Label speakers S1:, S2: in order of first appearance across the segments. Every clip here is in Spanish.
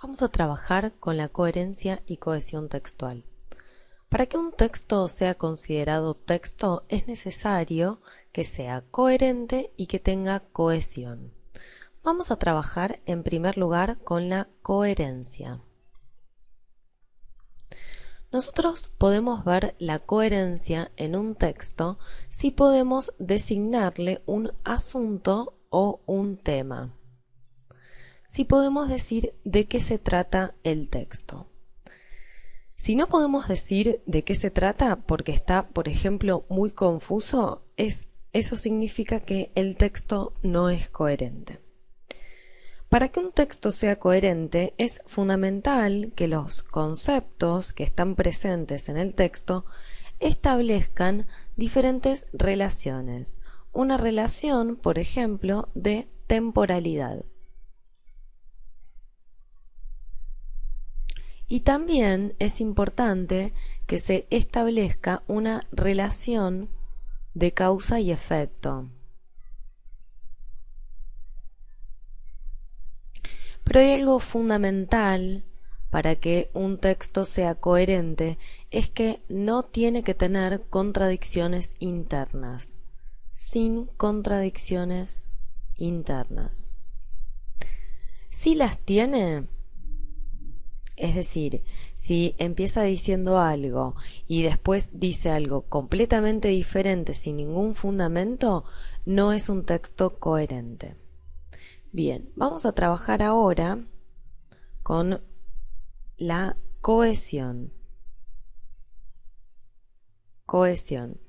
S1: Vamos a trabajar con la coherencia y cohesión textual. Para que un texto sea considerado texto es necesario que sea coherente y que tenga cohesión. Vamos a trabajar en primer lugar con la coherencia. Nosotros podemos ver la coherencia en un texto si podemos designarle un asunto o un tema. Si podemos decir de qué se trata el texto. Si no podemos decir de qué se trata porque está, por ejemplo, muy confuso, eso significa que el texto no es coherente. Para que un texto sea coherente es fundamental que los conceptos que están presentes en el texto establezcan diferentes relaciones. Una relación, por ejemplo, de temporalidad. Y también es importante que se establezca una relación de causa y efecto. Pero hay algo fundamental para que un texto sea coherente, es que no tiene que tener contradicciones internas, sin contradicciones internas. Si las tiene, es decir, si empieza diciendo algo y después dice algo completamente diferente sin ningún fundamento, no es un texto coherente. Bien, vamos a trabajar ahora con la cohesión. Cohesión.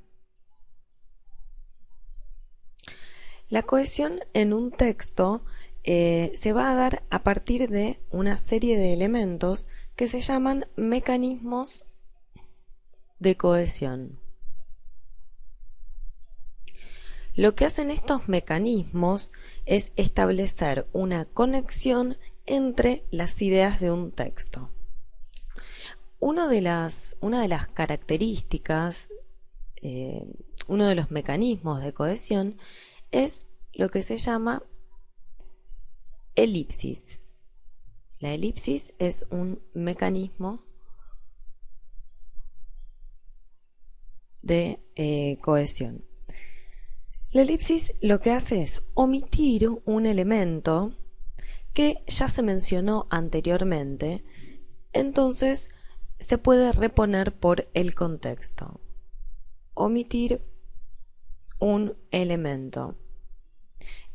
S1: La cohesión en un texto se va a dar a partir de una serie de elementos que se llaman mecanismos de cohesión. Lo que hacen estos mecanismos es establecer una conexión entre las ideas de un texto. Una de las características, uno de los mecanismos de cohesión es lo que se llama elipsis. La elipsis es un mecanismo de cohesión. La elipsis lo que hace es omitir un elemento que ya se mencionó anteriormente, entonces se puede reponer por el contexto. Omitir un elemento.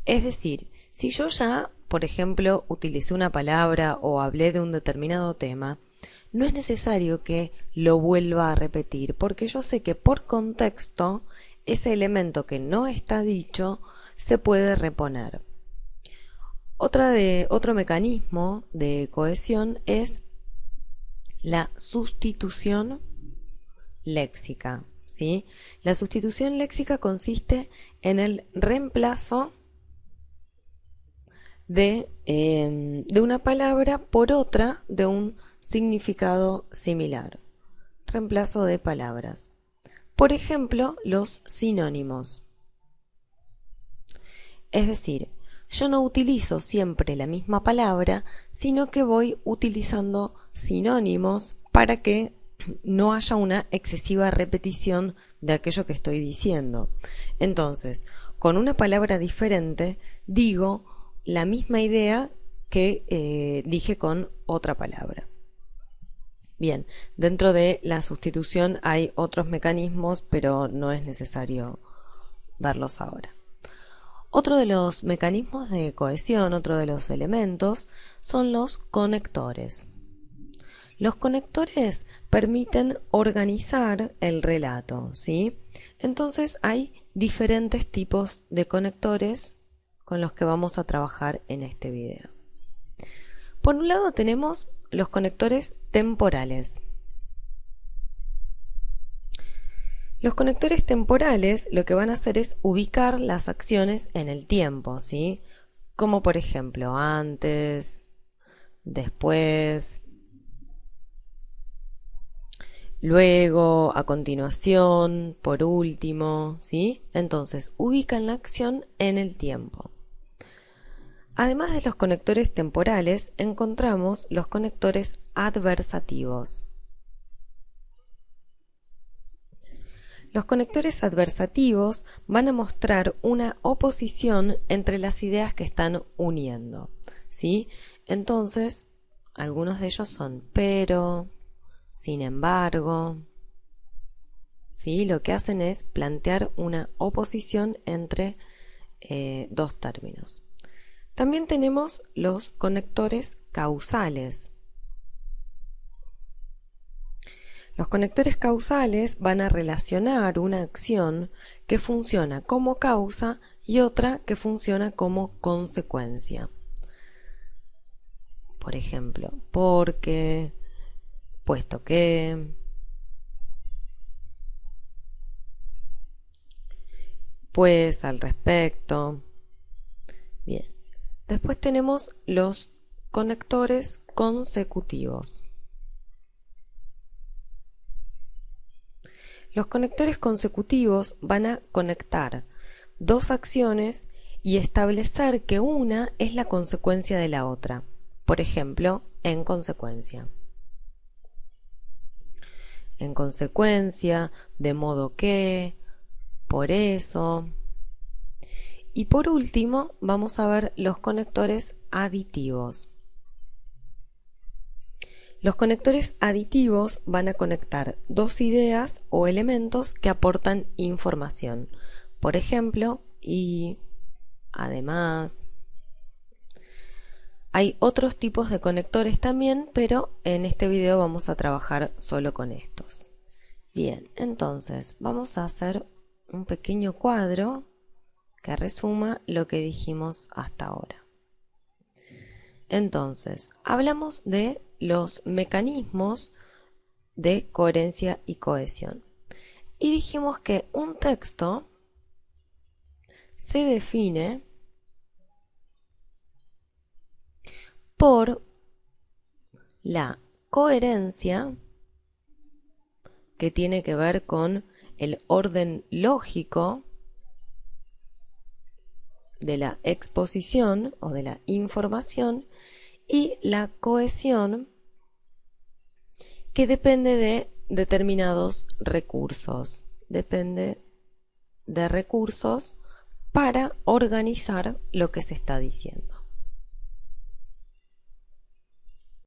S1: Es decir, si yo ya, por ejemplo, utilicé una palabra o hablé de un determinado tema, no es necesario que lo vuelva a repetir, porque yo sé que por contexto ese elemento que no está dicho se puede reponer. Otro mecanismo de cohesión es la sustitución léxica, ¿sí? La sustitución léxica consiste en el reemplazo de una palabra por otra de un significado similar. Reemplazo de palabras. Por ejemplo, los sinónimos. Es decir, yo no utilizo siempre la misma palabra, sino que voy utilizando sinónimos para que no haya una excesiva repetición de aquello que estoy diciendo. Entonces, con una palabra diferente, digo la misma idea que dije con otra palabra. Bien, dentro de la sustitución hay otros mecanismos, pero no es necesario verlos ahora. Otro de los mecanismos de cohesión, otro de los elementos, son los conectores. Los conectores permiten organizar el relato, ¿sí? Entonces hay diferentes tipos de conectores con los que vamos a trabajar en este video. Por un lado tenemos los conectores temporales. Los conectores temporales lo que van a hacer es ubicar las acciones en el tiempo, ¿sí? Como por ejemplo antes, después, luego, a continuación, por último, ¿sí? Entonces ubican la acción en el tiempo. Además de los conectores temporales, encontramos los conectores adversativos. Los conectores adversativos van a mostrar una oposición entre las ideas que están uniendo, ¿sí? Entonces, algunos de ellos son pero, sin embargo, ¿sí? Lo que hacen es plantear una oposición entre dos términos. También tenemos los conectores causales. Los conectores causales van a relacionar una acción que funciona como causa y otra que funciona como consecuencia. Por ejemplo, porque, puesto que, pues, al respecto. Bien. Después tenemos los conectores consecutivos. Los conectores consecutivos van a conectar dos acciones y establecer que una es la consecuencia de la otra. Por ejemplo, en consecuencia. En consecuencia, de modo que, por eso. Y por último, vamos a ver los conectores aditivos. Los conectores aditivos van a conectar dos ideas o elementos que aportan información. Por ejemplo, y además. Hay otros tipos de conectores también, pero en este video vamos a trabajar solo con estos. Bien, entonces vamos a hacer un pequeño cuadro que resuma lo que dijimos hasta ahora. Entonces, hablamos de los mecanismos de coherencia y cohesión. Y dijimos que un texto se define por la coherencia, que tiene que ver con el orden lógico de la exposición o de la información, y la cohesión, que depende de determinados recursos. Depende de recursos para organizar lo que se está diciendo.